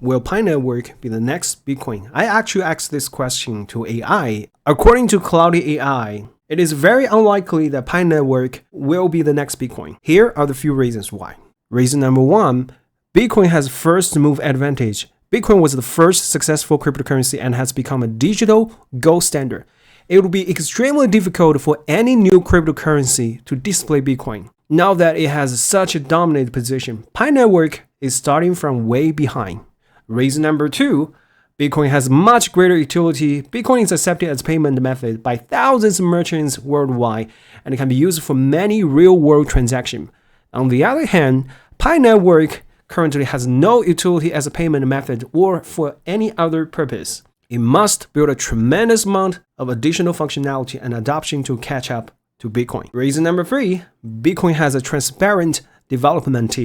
will Pi Network be the next Bitcoin? I actually asked this question to AI. According to Claude AI, it is very unlikely that Pi Network will be the next Bitcoin. Here are the few reasons why. Reason number one, Bitcoin has first move advantage. Bitcoin was the first successful cryptocurrency and has become a digital gold standard. It will be extremely difficult for any new cryptocurrency to displace Bitcoin. Now that it has such a dominant position, Pi Network is starting from way behind. Reason number two, Bitcoin has much greater utility. Bitcoin is accepted as payment method by thousands of merchants worldwide, and it can be used for many real-world transactions. On the other hand, Pi Network currently has no utility as a payment method or for any other purpose. It must build a tremendous amount of additional functionality and adoption to catch up to Bitcoin. Reason number three, Bitcoin has a transparent development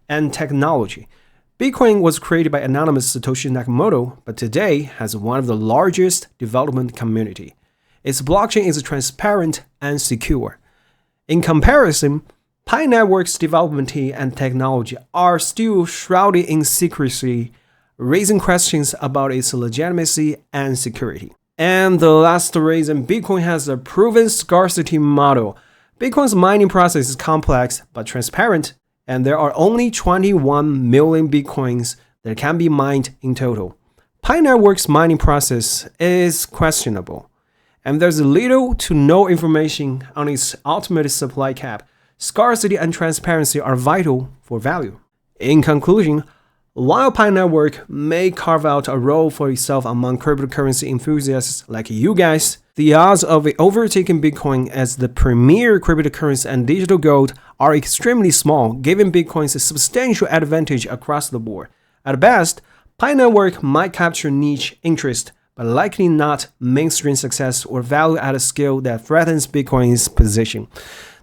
and technology. Bitcoin was created by anonymous Satoshi Nakamoto, but today has one of the largest development community. Its blockchain is transparent and secure. In comparison, Pi Network's development and technology are still shrouded in secrecy, raising questions about its legitimacy and security. And the last reason, Bitcoin has a proven scarcity model. Bitcoin's mining process is complex but transparent, and there are only 21 million Bitcoins that can be mined in total. Pi Network's mining process is questionable, and there's little to no information on its ultimate supply cap. Scarcity and transparency are vital for value. In conclusion, while Pi Network may carve out a role for itself among cryptocurrency enthusiasts like you guys, the odds of it overtaking Bitcoin as the premier cryptocurrency and digital gold are extremely small, given Bitcoin's substantial advantage across the board. At best, Pi Network might capture niche interest, but likely not mainstream success or value at a scale that threatens Bitcoin's position.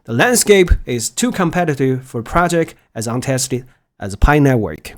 The landscape is too competitive for a project as untested as Pi Network.